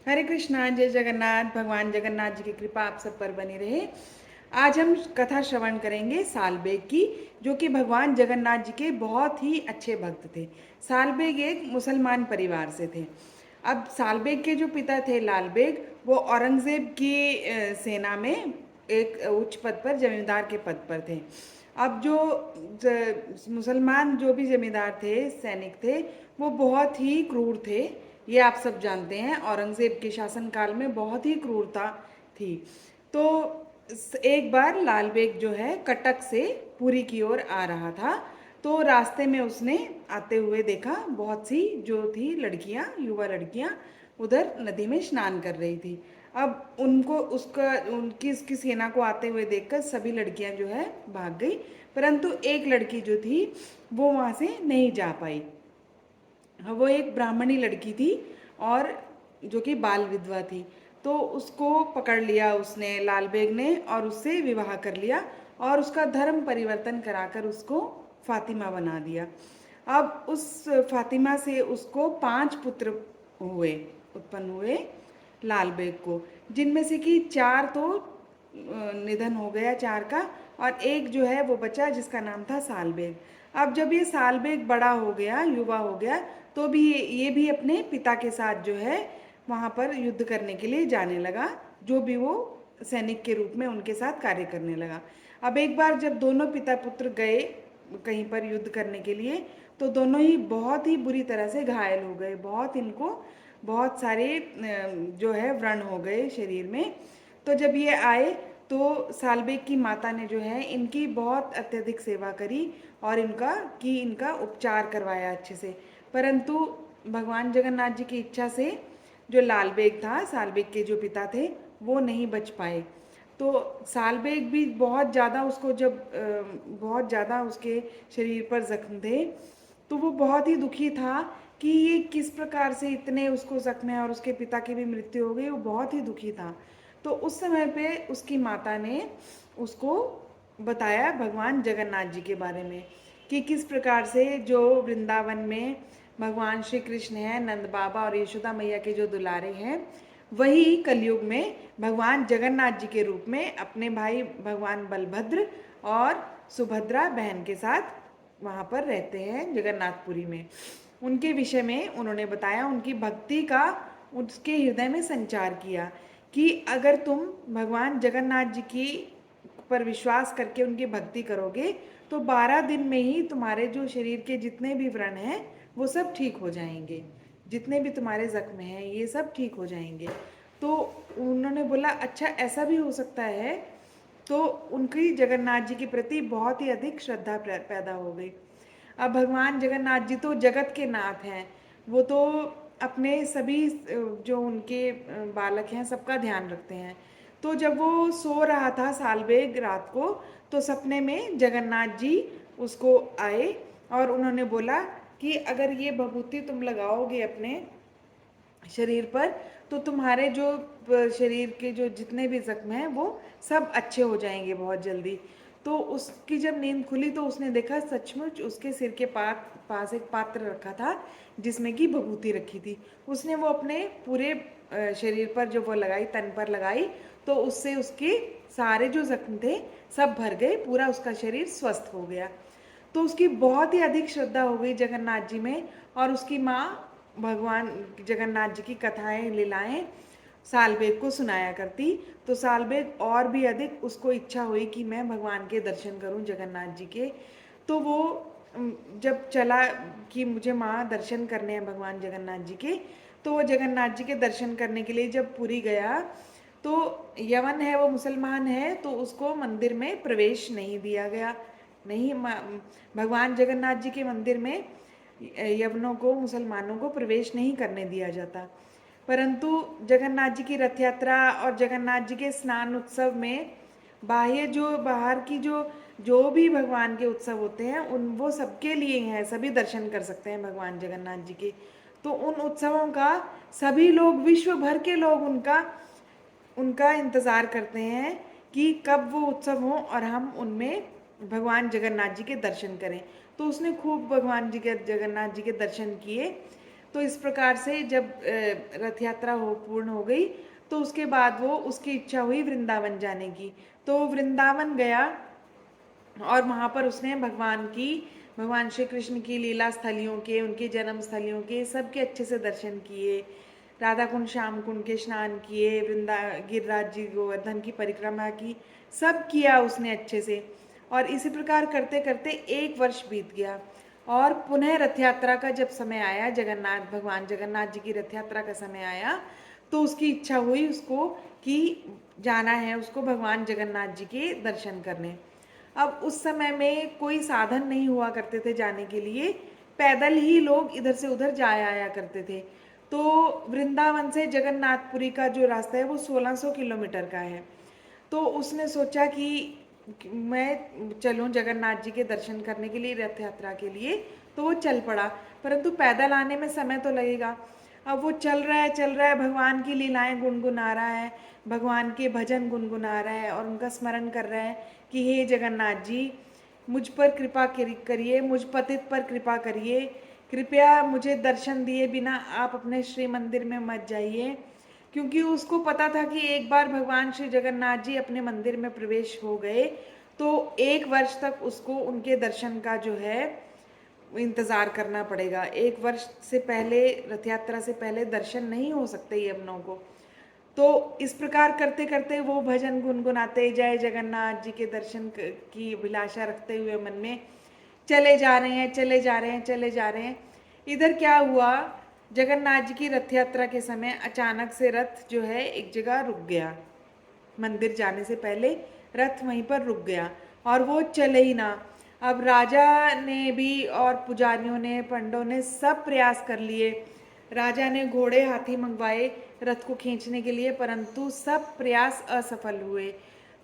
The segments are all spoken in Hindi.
हरे कृष्णा, जय जगन्नाथ। भगवान जगन्नाथ जी की कृपा आप सब पर बनी रहे। आज हम कथा श्रवण करेंगे सालबेग की, जो कि भगवान जगन्नाथ जी के बहुत ही अच्छे भक्त थे। सालबेग एक मुसलमान परिवार से थे। अब सालबेग के जो पिता थे लाल बेग, वो औरंगजेब की सेना में एक उच्च पद पर, जमींदार के पद पर थे। अब जो मुसलमान जो भी जमींदार थे, सैनिक थे, वो बहुत ही क्रूर थे। ये आप सब जानते हैं, औरंगजेब के शासनकाल में बहुत ही क्रूरता थी। तो एक बार लाल बेग जो है कटक से पुरी की ओर आ रहा था। तो रास्ते में उसने आते हुए देखा बहुत सी जो थी लड़कियां, युवा लड़कियां उधर नदी में स्नान कर रही थी। अब उनको उसका उनकी इसकी सेना को आते हुए देखकर सभी लड़कियां जो है भाग गई, परंतु एक लड़की जो थी वो वहाँ से नहीं जा पाई। वो एक ब्राह्मणी लड़की थी और जो कि बाल विधवा थी। तो उसको पकड़ लिया उसने, लाल बेग ने, और उससे विवाह कर लिया और उसका धर्म परिवर्तन कराकर उसको फातिमा बना दिया। अब उस फातिमा से उसको 5 पुत्र हुए, उत्पन्न हुए लाल बेग को, जिनमें से कि 4 तो निधन हो गया, 4 का, और एक जो है वो बचा जिसका नाम था सालबेग। अब जब ये सालबेग बड़ा हो गया, युवा हो गया, तो भी ये भी अपने पिता के साथ जो है वहाँ पर युद्ध करने के लिए जाने लगा, जो भी वो सैनिक के रूप में उनके साथ कार्य करने लगा। अब एक बार जब दोनों पिता पुत्र गए कहीं पर युद्ध करने के लिए, तो दोनों ही बहुत ही बुरी तरह से घायल हो गए। बहुत इनको बहुत सारे जो है व्रण हो गए शरीर में। तो जब ये आए तो सालबेग की माता ने जो है इनकी बहुत अत्यधिक सेवा करी और इनका उपचार करवाया अच्छे से। परंतु भगवान जगन्नाथ जी की इच्छा से जो लाल बेग था, सालबेग के जो पिता थे, वो नहीं बच पाए। तो सालबेग भी बहुत ज़्यादा उसको जब बहुत ज़्यादा उसके शरीर पर जख्म थे, तो वो बहुत ही दुखी था कि ये किस प्रकार से इतने उसको जख्म है और उसके पिता की भी मृत्यु हो गई। वो बहुत ही दुखी था। तो उस समय पे उसकी माता ने उसको बताया भगवान जगन्नाथ जी के बारे में, कि किस प्रकार से जो वृंदावन में भगवान श्री कृष्ण हैं, नंद बाबा और यशोदा मैया के जो दुलारे हैं, वही कलयुग में भगवान जगन्नाथ जी के रूप में अपने भाई भगवान बलभद्र और सुभद्रा बहन के साथ वहाँ पर रहते हैं जगन्नाथपुरी में। उनके विषय में उन्होंने बताया, उनकी भक्ति का उसके हृदय में संचार किया कि अगर तुम भगवान जगन्नाथ जी की पर विश्वास करके उनकी भक्ति करोगे, तो 12 दिन में ही तुम्हारे जो शरीर के जितने भी व्रण हैं वो सब ठीक हो जाएंगे। जितने भी तुम्हारे जख्म हैं ये सब ठीक हो जाएंगे। तो उन्होंने बोला अच्छा ऐसा भी हो सकता है। तो उनकी जगन्नाथ जी के प्रति बहुत ही अधिक श्रद्धा पैदा हो गई। अब भगवान जगन्नाथ जी तो जगत के नाथ हैं। वो तो अपने सभी जो उनके बालक हैं सबका ध्यान रखते हैं। तो जब वो सो रहा था सालबेग रात को, तो सपने में जगन्नाथ जी उसको आए और उन्होंने बोला कि अगर ये भभूति तुम लगाओगे अपने शरीर पर, तो तुम्हारे जो शरीर के जो जितने भी जख्म हैं वो सब अच्छे हो जाएंगे बहुत जल्दी। तो उसकी जब नींद खुली तो उसने देखा सचमुच उसके सिर के पास एक पात्र रखा था जिसमें कि भभूति रखी थी। उसने वो अपने पूरे शरीर पर जो वो लगाई, तन पर लगाई, तो उससे उसके सारे जो जख्म थे सब भर गए, पूरा उसका शरीर स्वस्थ हो गया। तो उसकी बहुत ही अधिक श्रद्धा हो गई जगन्नाथ जी में। और उसकी माँ भगवान जगन्नाथ जी की कथाएं, लीलाएं सालबेग को सुनाया करती। तो सालबेग और भी अधिक उसको इच्छा हुई कि मैं भगवान के दर्शन करूं, जगन्नाथ जी के। तो वो जब चला कि मुझे माँ दर्शन करने हैं भगवान जगन्नाथ जी के, तो वो जगन्नाथ जी के दर्शन करने के लिए जब पुरी गया, तो यवन है, वो मुसलमान है, तो उसको मंदिर में प्रवेश नहीं दिया गया। नहीं, भगवान जगन्नाथ जी के मंदिर में यवनों को, मुसलमानों को प्रवेश नहीं करने दिया जाता। परंतु जगन्नाथ जी की रथ यात्रा और जगन्नाथ जी के स्नान उत्सव में बाह्य जो बाहर की जो भी भगवान के उत्सव होते हैं उन वो सबके लिए हैं, सभी दर्शन कर सकते हैं भगवान जगन्नाथ जी के। तो उन उत्सवों का सभी लोग, विश्व भर के लोग उनका उनका इंतज़ार करते हैं कि कब वो उत्सव हो और हम उनमें भगवान जगन्नाथ जी के दर्शन करें। तो उसने खूब भगवान जी के, जगन्नाथ जी के दर्शन किए। तो इस प्रकार से जब रथ यात्रा पूर्ण हो गई तो उसके बाद वो उसकी इच्छा हुई वृंदावन जाने की, तो वृंदावन गया और वहाँ पर उसने भगवान श्री कृष्ण की लीला स्थलियों के, उनके जन्म स्थलियों के सबके अच्छे से दर्शन किए। राधा कुंड, श्याम कुंड के स्नान किए, गिरिराज जी गोवर्धन की परिक्रमा की, सब किया उसने अच्छे से। और इसी प्रकार करते करते 1 वर्ष बीत गया और पुनः रथ यात्रा का जब समय आया, भगवान जगन्नाथ जी की रथ यात्रा का समय आया, तो उसकी इच्छा हुई उसको कि जाना है उसको भगवान जगन्नाथ जी के दर्शन करने। अब उस समय में कोई साधन नहीं हुआ करते थे जाने के लिए, पैदल ही लोग इधर से उधर जाया आया करते थे। तो वृंदावन से जगन्नाथपुरी का जो रास्ता है वो 1600 किलोमीटर का है। तो उसने सोचा कि मैं चलूं जगन्नाथ जी के दर्शन करने के लिए, रथ यात्रा के लिए, तो वो चल पड़ा। परंतु पैदल आने में समय तो लगेगा। अब वो चल रहा है, भगवान की लीलाएं गुनगुना रहा है, भगवान के भजन गुनगुना रहा है और उनका स्मरण कर रहा है कि हे जगन्नाथ जी, मुझ पर कृपा करिए, मुझ पतित पर कृपा करिए, कृपया मुझे दर्शन दिए बिना आप अपने श्री मंदिर में मत जाइए। क्योंकि उसको पता था कि एक बार भगवान श्री जगन्नाथ जी अपने मंदिर में प्रवेश हो गए तो 1 वर्ष तक उसको उनके दर्शन का जो है इंतज़ार करना पड़ेगा। 1 वर्ष से पहले, रथ यात्रा से पहले दर्शन नहीं हो सकते यमुनों को। तो इस प्रकार करते करते वो भजन गुनगुनाते, जय जगन्नाथ जी के दर्शन की अभिलाषा रखते हुए मन में चले जा रहे हैं, चले जा रहे हैं, चले जा रहे हैं। इधर क्या हुआ, जगन्नाथ जी की रथ यात्रा के समय अचानक से रथ जो है एक जगह रुक गया। मंदिर जाने से पहले रथ वहीं पर रुक गया और वो चले ही ना। अब राजा ने भी और पुजारियों ने, पंडों ने सब प्रयास कर लिए। राजा ने घोड़े हाथी मंगवाए रथ को खींचने के लिए, परंतु सब प्रयास असफल हुए।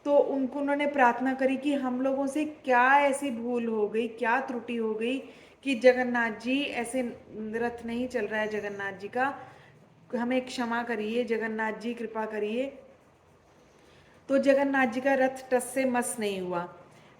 तो उन्होंने प्रार्थना करी कि हम लोगों से क्या ऐसी भूल हो गई, क्या त्रुटि हो गई कि जगन्नाथ जी ऐसे, रथ नहीं चल रहा है जगन्नाथ जी का, हमें क्षमा करिए, जगन्नाथ जी कृपा करिए। तो जगन्नाथ जी का रथ टस से मस नहीं हुआ।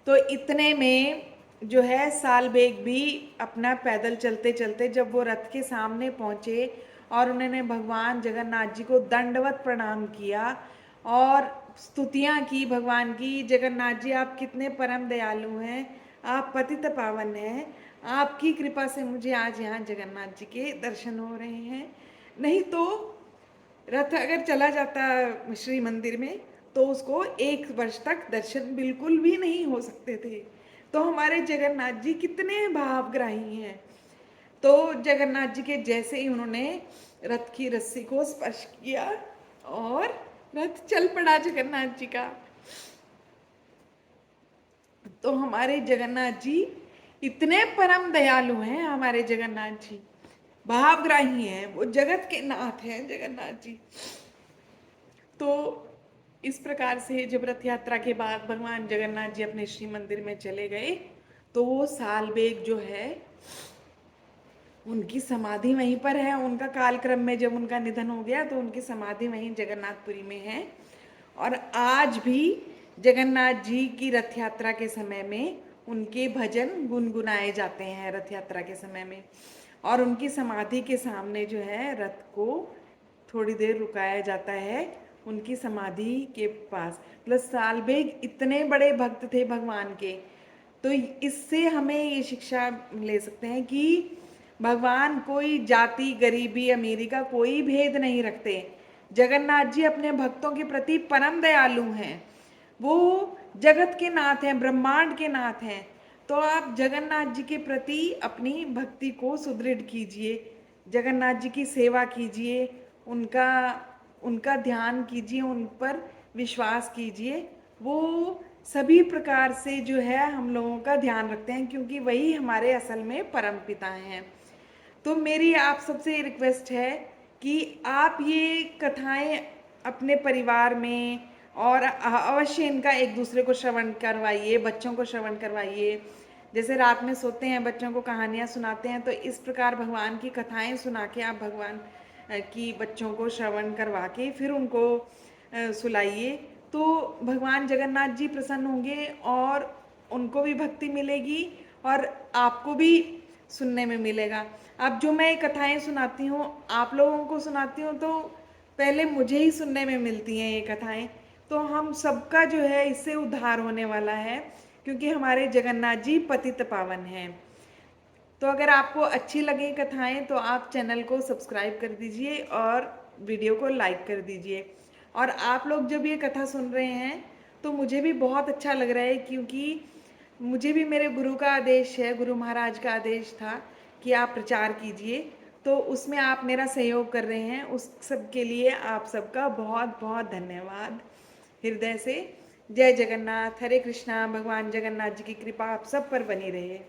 तो इतने में जो है साल बेग भी अपना पैदल चलते चलते जब वो रथ के सामने पहुँचे और उन्होंने भगवान जगन्नाथ जी को दंडवत प्रणाम किया और स्तुतियाँ की भगवान की, जगन्नाथ जी आप कितने परम दयालु हैं, आप पतित पावन हैं, आपकी कृपा से मुझे आज यहाँ जगन्नाथ जी के दर्शन हो रहे हैं। नहीं तो रथ अगर चला जाता श्री मंदिर में तो उसको 1 वर्ष तक दर्शन बिल्कुल भी नहीं हो सकते थे। तो हमारे जगन्नाथ जी कितने भावग्राही हैं। तो जगन्नाथ जी के जैसे ही उन्होंने रथ की रस्सी को स्पर्श किया और रथ चल पड़ा जगन्नाथ जी का। तो हमारे जगन्नाथ जी इतने परम दयालु हैं, हमारे जगन्नाथ जी भावग्राही हैं, वो जगत के नाथ हैं जगन्नाथ जी। तो इस प्रकार से जब रथ यात्रा के बाद भगवान जगन्नाथ जी अपने श्री मंदिर में चले गए तो वो साल बेग जो है उनकी समाधि वहीं पर है। उनका कालक्रम में जब उनका निधन हो गया तो उनकी समाधि वहीं जगन्नाथपुरी में है। और आज भी जगन्नाथ जी की रथ यात्रा के समय में उनके भजन गुनगुनाए जाते हैं रथ यात्रा के समय में। और उनकी समाधि के सामने जो है रथ को थोड़ी देर रुकाया जाता है उनकी समाधि के पास। प्लस साल बेग इतने बड़े भक्त थे भगवान के, तो इससे हमें ये शिक्षा ले सकते हैं कि भगवान कोई जाति, गरीबी, अमीरी का कोई भेद नहीं रखते। जगन्नाथ जी अपने भक्तों के प्रति परम दयालु हैं। वो जगत के नाथ हैं, ब्रह्मांड के नाथ हैं। तो आप जगन्नाथ जी के प्रति अपनी भक्ति को सुदृढ़ कीजिए, जगन्नाथ जी की सेवा कीजिए, उनका उनका ध्यान कीजिए, उन पर विश्वास कीजिए। वो सभी प्रकार से जो है हम लोगों का ध्यान रखते हैं क्योंकि वही हमारे असल में परम पिता हैं। तो मेरी आप सबसे रिक्वेस्ट है कि आप ये कथाएं अपने परिवार में और अवश्य इनका एक दूसरे को श्रवण करवाइए, बच्चों को श्रवण करवाइए। जैसे रात में सोते हैं बच्चों को कहानियाँ सुनाते हैं, तो इस प्रकार भगवान की कथाएं सुना के आप भगवान की बच्चों को श्रवण करवा के फिर उनको सुलाइए। तो भगवान जगन्नाथ जी प्रसन्न होंगे और उनको भी भक्ति मिलेगी और आपको भी सुनने में मिलेगा। अब जो मैं कथाएं सुनाती हूँ, आप लोगों को सुनाती हूँ, तो पहले मुझे ही सुनने में मिलती हैं ये कथाएं। तो हम सबका जो है इससे उद्धार होने वाला है, क्योंकि हमारे जगन्नाथ जी पतित पावन हैं। तो अगर आपको अच्छी लगी कथाएं तो आप चैनल को सब्सक्राइब कर दीजिए और वीडियो को लाइक कर दीजिए। और आप लोग जब ये कथा सुन रहे हैं तो मुझे भी बहुत अच्छा लग रहा है, क्योंकि मुझे भी मेरे गुरु का आदेश है, गुरु महाराज का आदेश था कि आप प्रचार कीजिए। तो उसमें आप मेरा सहयोग कर रहे हैं, उस सब के लिए आप सबका बहुत बहुत धन्यवाद हृदय से। जय जगन्नाथ, हरे कृष्णा। भगवान जगन्नाथ जी की कृपा आप सब पर बनी रहे।